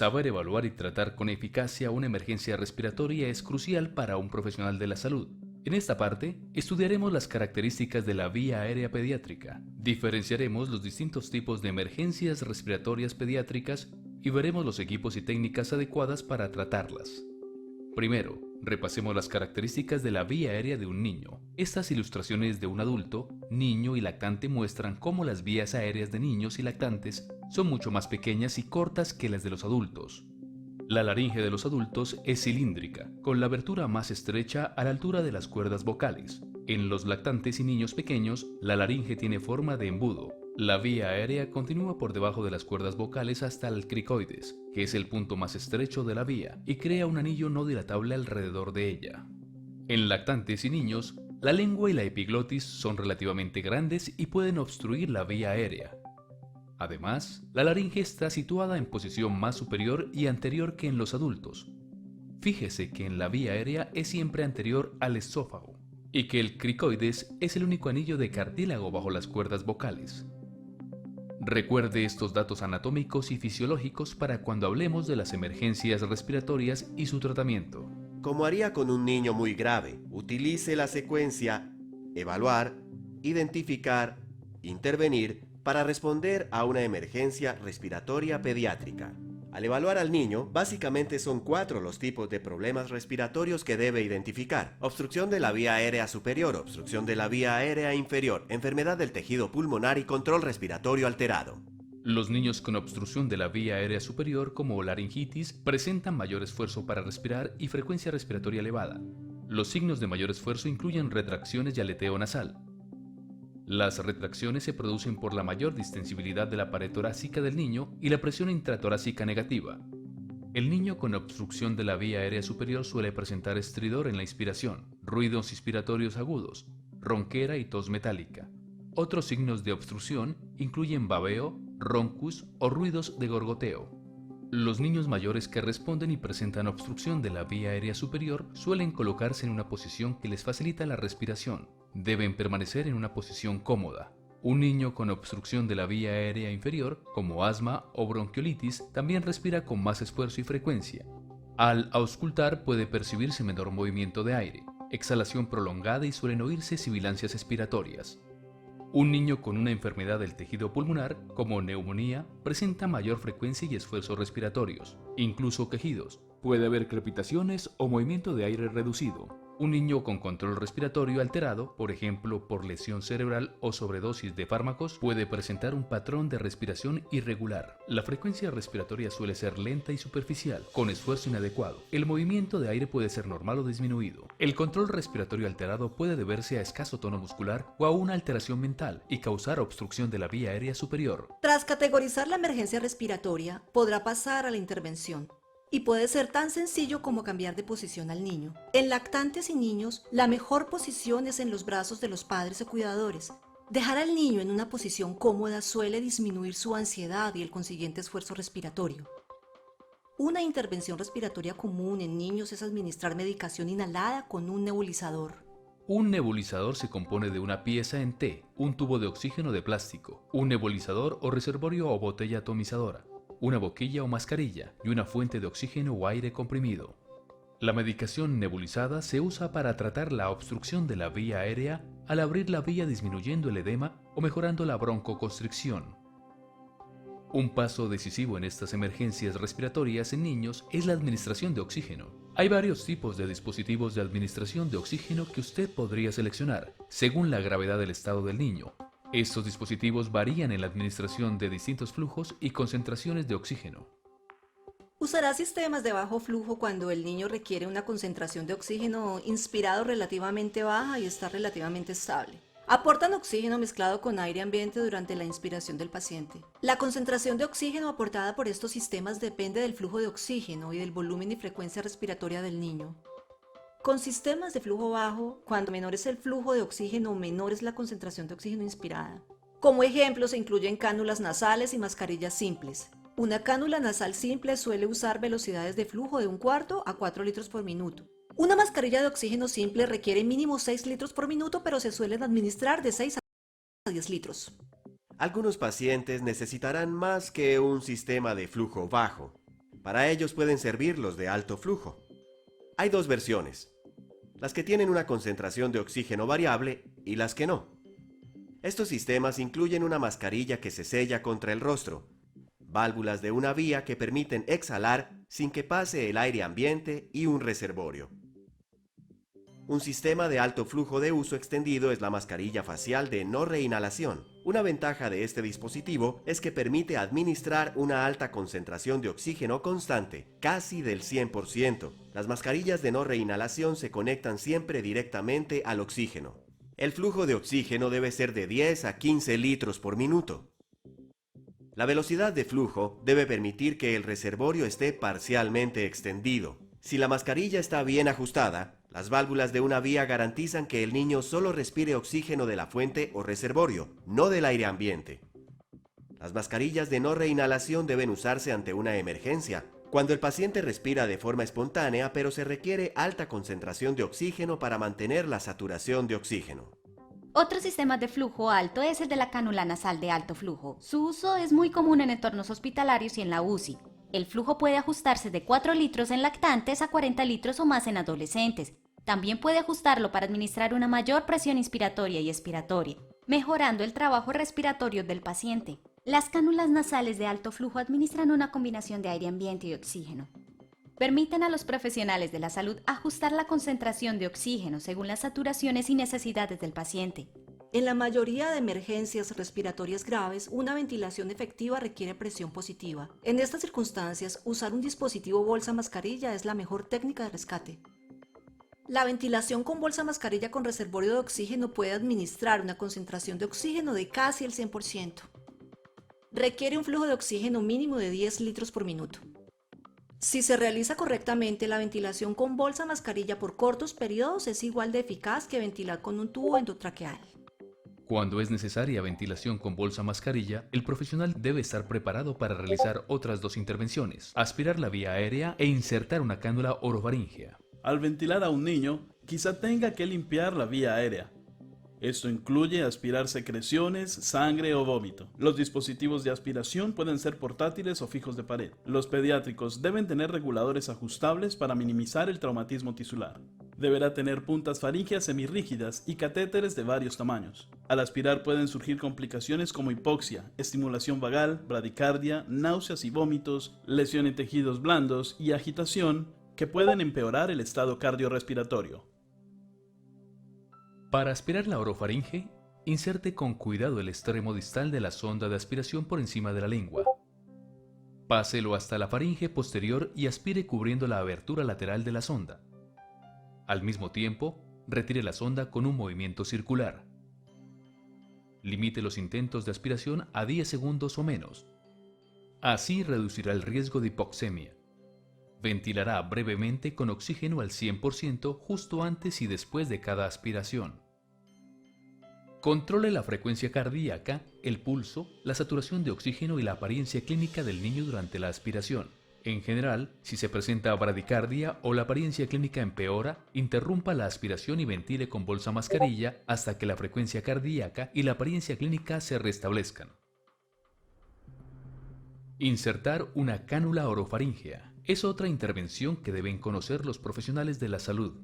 Saber evaluar y tratar con eficacia una emergencia respiratoria es crucial para un profesional de la salud. En esta parte, estudiaremos las características de la vía aérea pediátrica, diferenciaremos los distintos tipos de emergencias respiratorias pediátricas y veremos los equipos y técnicas adecuadas para tratarlas. Primero, repasemos las características de la vía aérea de un niño. Estas ilustraciones de un adulto, niño y lactante muestran cómo las vías aéreas de niños y lactantes son mucho más pequeñas y cortas que las de los adultos. La laringe de los adultos es cilíndrica, con la abertura más estrecha a la altura de las cuerdas vocales. En los lactantes y niños pequeños, la laringe tiene forma de embudo. La vía aérea continúa por debajo de las cuerdas vocales hasta el cricoides, que es el punto más estrecho de la vía, y crea un anillo no dilatable alrededor de ella. En lactantes y niños, la lengua y la epiglotis son relativamente grandes y pueden obstruir la vía aérea. Además, la laringe está situada en posición más superior y anterior que en los adultos. Fíjese que en la vía aérea es siempre anterior al esófago, y que el cricoides es el único anillo de cartílago bajo las cuerdas vocales. Recuerde estos datos anatómicos y fisiológicos para cuando hablemos de las emergencias respiratorias y su tratamiento. Como haría con un niño muy grave, utilice la secuencia evaluar, identificar, intervenir para responder a una emergencia respiratoria pediátrica. Al evaluar al niño, básicamente son 4 los tipos de problemas respiratorios que debe identificar: obstrucción de la vía aérea superior, obstrucción de la vía aérea inferior, enfermedad del tejido pulmonar y control respiratorio alterado. Los niños con obstrucción de la vía aérea superior, como laringitis, presentan mayor esfuerzo para respirar y frecuencia respiratoria elevada. Los signos de mayor esfuerzo incluyen retracciones y aleteo nasal. Las retracciones se producen por la mayor distensibilidad de la pared torácica del niño y la presión intratorácica negativa. El niño con obstrucción de la vía aérea superior suele presentar estridor en la inspiración, ruidos inspiratorios agudos, ronquera y tos metálica. Otros signos de obstrucción incluyen babeo, roncus o ruidos de gorgoteo. Los niños mayores que responden y presentan obstrucción de la vía aérea superior suelen colocarse en una posición que les facilita la respiración. Deben permanecer en una posición cómoda. Un niño con obstrucción de la vía aérea inferior, como asma o bronquiolitis, también respira con más esfuerzo y frecuencia. Al auscultar puede percibirse menor movimiento de aire, exhalación prolongada y suelen oírse sibilancias expiratorias. Un niño con una enfermedad del tejido pulmonar, como neumonía, presenta mayor frecuencia y esfuerzos respiratorios, incluso quejidos. Puede haber crepitaciones o movimiento de aire reducido. Un niño con control respiratorio alterado, por ejemplo por lesión cerebral o sobredosis de fármacos, puede presentar un patrón de respiración irregular. La frecuencia respiratoria suele ser lenta y superficial, con esfuerzo inadecuado. El movimiento de aire puede ser normal o disminuido. El control respiratorio alterado puede deberse a escaso tono muscular o a una alteración mental y causar obstrucción de la vía aérea superior. Tras categorizar la emergencia respiratoria, podrá pasar a la intervención. Y puede ser tan sencillo como cambiar de posición al niño. En lactantes y niños, la mejor posición es en los brazos de los padres o cuidadores. Dejar al niño en una posición cómoda suele disminuir su ansiedad y el consiguiente esfuerzo respiratorio. Una intervención respiratoria común en niños es administrar medicación inhalada con un nebulizador. Un nebulizador se compone de una pieza en T, un tubo de oxígeno de plástico, un nebulizador o reservorio o botella atomizadora, una boquilla o mascarilla y una fuente de oxígeno o aire comprimido. La medicación nebulizada se usa para tratar la obstrucción de la vía aérea al abrir la vía disminuyendo el edema o mejorando la broncoconstricción. Un paso decisivo en estas emergencias respiratorias en niños es la administración de oxígeno. Hay varios tipos de dispositivos de administración de oxígeno que usted podría seleccionar, según la gravedad del estado del niño. Estos dispositivos varían en la administración de distintos flujos y concentraciones de oxígeno. Usará sistemas de bajo flujo cuando el niño requiere una concentración de oxígeno inspirado relativamente baja y está relativamente estable. Aportan oxígeno mezclado con aire ambiente durante la inspiración del paciente. La concentración de oxígeno aportada por estos sistemas depende del flujo de oxígeno y del volumen y frecuencia respiratoria del niño. Con sistemas de flujo bajo, cuando menor es el flujo de oxígeno, menor es la concentración de oxígeno inspirada. Como ejemplo, se incluyen cánulas nasales y mascarillas simples. Una cánula nasal simple suele usar velocidades de flujo de 1/4 a 4 litros por minuto. Una mascarilla de oxígeno simple requiere mínimo 6 litros por minuto, pero se suelen administrar de 6 a 10 litros. Algunos pacientes necesitarán más que un sistema de flujo bajo. Para ellos pueden servir los de alto flujo. Hay dos versiones, las que tienen una concentración de oxígeno variable y las que no. Estos sistemas incluyen una mascarilla que se sella contra el rostro, válvulas de una vía que permiten exhalar sin que pase el aire ambiente y un reservorio. Un sistema de alto flujo de uso extendido es la mascarilla facial de no reinhalación. Una ventaja de este dispositivo es que permite administrar una alta concentración de oxígeno constante, casi del 100%. Las mascarillas de no reinhalación se conectan siempre directamente al oxígeno. El flujo de oxígeno debe ser de 10 a 15 litros por minuto. La velocidad de flujo debe permitir que el reservorio esté parcialmente extendido. Si la mascarilla está bien ajustada, las válvulas de una vía garantizan que el niño solo respire oxígeno de la fuente o reservorio, no del aire ambiente. Las mascarillas de no reinhalación deben usarse ante una emergencia, cuando el paciente respira de forma espontánea pero se requiere alta concentración de oxígeno para mantener la saturación de oxígeno. Otro sistema de flujo alto es el de la cánula nasal de alto flujo. Su uso es muy común en entornos hospitalarios y en la UCI. El flujo puede ajustarse de 4 litros en lactantes a 40 litros o más en adolescentes. También puede ajustarlo para administrar una mayor presión inspiratoria y expiratoria, mejorando el trabajo respiratorio del paciente. Las cánulas nasales de alto flujo administran una combinación de aire ambiente y oxígeno. Permiten a los profesionales de la salud ajustar la concentración de oxígeno según las saturaciones y necesidades del paciente. En la mayoría de emergencias respiratorias graves, una ventilación efectiva requiere presión positiva. En estas circunstancias, usar un dispositivo bolsa mascarilla es la mejor técnica de rescate. La ventilación con bolsa mascarilla con reservorio de oxígeno puede administrar una concentración de oxígeno de casi el 100%. Requiere un flujo de oxígeno mínimo de 10 litros por minuto. Si se realiza correctamente, la ventilación con bolsa mascarilla por cortos periodos es igual de eficaz que ventilar con un tubo endotraqueal. Cuando es necesaria ventilación con bolsa mascarilla, el profesional debe estar preparado para realizar otras dos intervenciones: aspirar la vía aérea e insertar una cánula orofaríngea. Al ventilar a un niño, quizá tenga que limpiar la vía aérea. Esto incluye aspirar secreciones, sangre o vómito. Los dispositivos de aspiración pueden ser portátiles o fijos de pared. Los pediátricos deben tener reguladores ajustables para minimizar el traumatismo tisular. Deberá tener puntas faríngeas semirrígidas y catéteres de varios tamaños. Al aspirar pueden surgir complicaciones como hipoxia, estimulación vagal, bradicardia, náuseas y vómitos, lesión en tejidos blandos y agitación que pueden empeorar el estado cardiorrespiratorio. Para aspirar la orofaringe, inserte con cuidado el extremo distal de la sonda de aspiración por encima de la lengua. Páselo hasta la faringe posterior y aspire cubriendo la abertura lateral de la sonda. Al mismo tiempo, retire la sonda con un movimiento circular. Limite los intentos de aspiración a 10 segundos o menos. Así reducirá el riesgo de hipoxemia. Ventilará brevemente con oxígeno al 100% justo antes y después de cada aspiración. Controle la frecuencia cardíaca, el pulso, la saturación de oxígeno y la apariencia clínica del niño durante la aspiración. En general, si se presenta bradicardia o la apariencia clínica empeora, interrumpa la aspiración y ventile con bolsa mascarilla hasta que la frecuencia cardíaca y la apariencia clínica se restablezcan. Insertar una cánula orofaríngea es otra intervención que deben conocer los profesionales de la salud.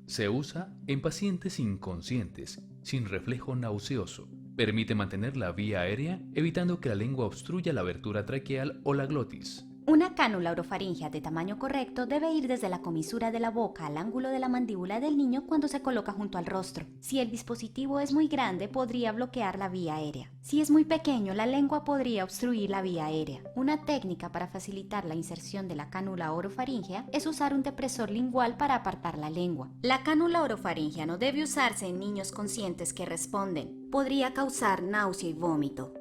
Se usa en pacientes inconscientes, sin reflejo nauseoso. Permite mantener la vía aérea, evitando que la lengua obstruya la abertura traqueal o la glotis. Una cánula orofaríngea de tamaño correcto debe ir desde la comisura de la boca al ángulo de la mandíbula del niño cuando se coloca junto al rostro. Si el dispositivo es muy grande, podría bloquear la vía aérea. Si es muy pequeño, la lengua podría obstruir la vía aérea. Una técnica para facilitar la inserción de la cánula orofaríngea es usar un depresor lingual para apartar la lengua. La cánula orofaríngea no debe usarse en niños conscientes que responden. Podría causar náusea y vómito.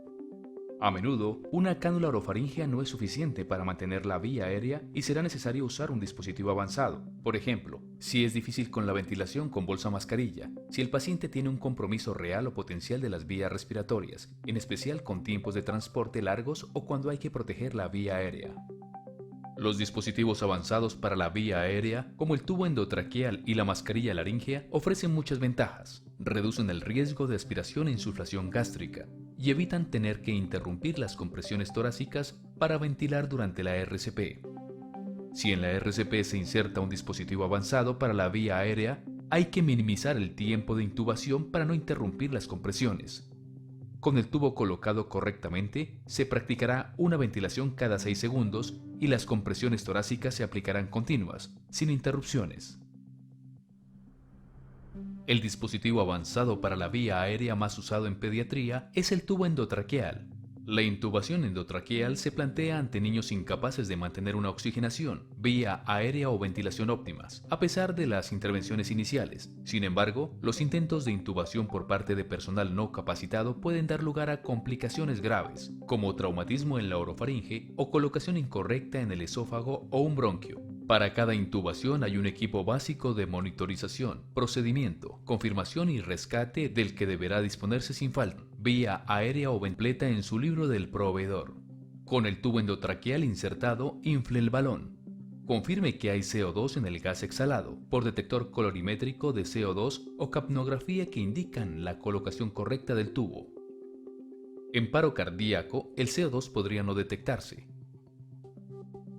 A menudo, una cánula orofaríngea no es suficiente para mantener la vía aérea y será necesario usar un dispositivo avanzado. Por ejemplo, si es difícil con la ventilación con bolsa mascarilla, si el paciente tiene un compromiso real o potencial de las vías respiratorias, en especial con tiempos de transporte largos o cuando hay que proteger la vía aérea. Los dispositivos avanzados para la vía aérea, como el tubo endotraqueal y la mascarilla laríngea, ofrecen muchas ventajas. Reducen el riesgo de aspiración e insuflación gástrica y evitan tener que interrumpir las compresiones torácicas para ventilar durante la RCP. Si en la RCP se inserta un dispositivo avanzado para la vía aérea, hay que minimizar el tiempo de intubación para no interrumpir las compresiones. Con el tubo colocado correctamente, se practicará una ventilación cada 6 segundos y las compresiones torácicas se aplicarán continuas, sin interrupciones. El dispositivo avanzado para la vía aérea más usado en pediatría es el tubo endotraqueal. La intubación endotraqueal se plantea ante niños incapaces de mantener una oxigenación, vía aérea o ventilación óptimas, a pesar de las intervenciones iniciales. Sin embargo, los intentos de intubación por parte de personal no capacitado pueden dar lugar a complicaciones graves, como traumatismo en la orofaringe o colocación incorrecta en el esófago o un bronquio. Para cada intubación hay un equipo básico de monitorización, procedimiento, confirmación y rescate del que deberá disponerse sin falta, vía aérea o ventileta en su libro del proveedor. Con el tubo endotraqueal insertado, infle el balón. Confirme que hay CO2 en el gas exhalado, por detector colorimétrico de CO2 o capnografía que indican la colocación correcta del tubo. En paro cardíaco, el CO2 podría no detectarse.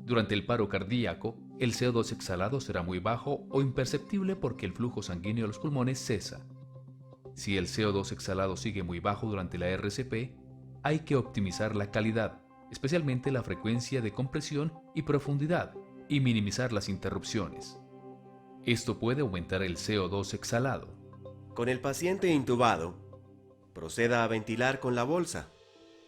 Durante el paro cardíaco, el CO2 exhalado será muy bajo o imperceptible porque el flujo sanguíneo a los pulmones cesa. Si el CO2 exhalado sigue muy bajo durante la RCP, hay que optimizar la calidad, especialmente la frecuencia de compresión y profundidad, y minimizar las interrupciones. Esto puede aumentar el CO2 exhalado. Con el paciente intubado, proceda a ventilar con la bolsa,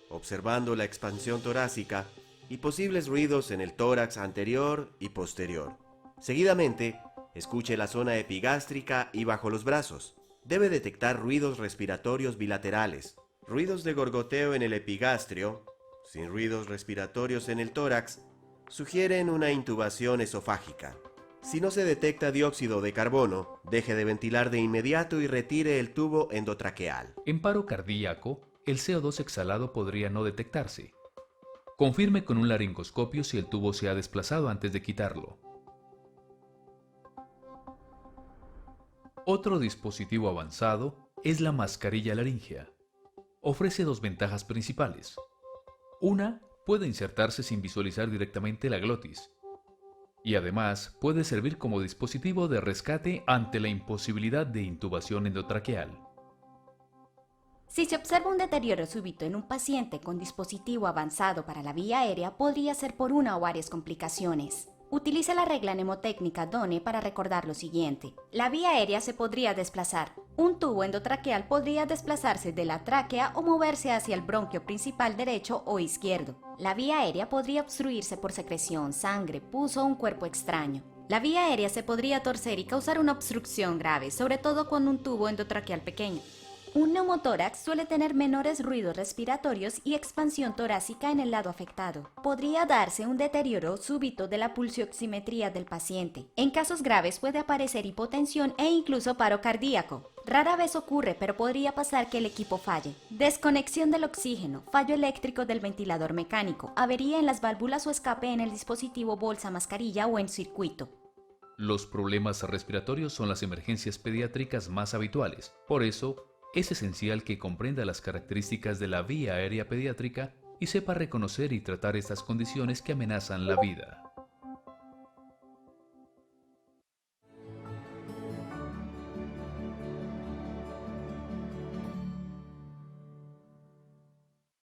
observando la expansión torácica y posibles ruidos en el tórax anterior y posterior. Seguidamente, escuche la zona epigástrica y bajo los brazos. Debe detectar ruidos respiratorios bilaterales, ruidos de gorgoteo en el epigastrio, sin ruidos respiratorios en el tórax, sugieren una intubación esofágica. Si no se detecta dióxido de carbono, deje de ventilar de inmediato y retire el tubo endotraqueal. En paro cardíaco, el CO2 exhalado podría no detectarse. Confirme con un laringoscopio si el tubo se ha desplazado antes de quitarlo. Otro dispositivo avanzado es la mascarilla laríngea. Ofrece dos ventajas principales. Una, puede insertarse sin visualizar directamente la glotis. Y además puede servir como dispositivo de rescate ante la imposibilidad de intubación endotraqueal. Si se observa un deterioro súbito en un paciente con dispositivo avanzado para la vía aérea, podría ser por una o varias complicaciones. Utilice la regla mnemotécnica DONE para recordar lo siguiente. La vía aérea se podría desplazar. Un tubo endotraqueal podría desplazarse de la tráquea o moverse hacia el bronquio principal derecho o izquierdo. La vía aérea podría obstruirse por secreción, sangre, pus o un cuerpo extraño. La vía aérea se podría torcer y causar una obstrucción grave, sobre todo con un tubo endotraqueal pequeño. Un neumotórax suele tener menores ruidos respiratorios y expansión torácica en el lado afectado. Podría darse un deterioro súbito de la pulsioximetría del paciente. En casos graves puede aparecer hipotensión e incluso paro cardíaco. Rara vez ocurre, pero podría pasar que el equipo falle. Desconexión del oxígeno, fallo eléctrico del ventilador mecánico, avería en las válvulas o escape en el dispositivo bolsa mascarilla o en circuito. Los problemas respiratorios son las emergencias pediátricas más habituales. Por eso, es esencial que comprenda las características de la vía aérea pediátrica y sepa reconocer y tratar estas condiciones que amenazan la vida.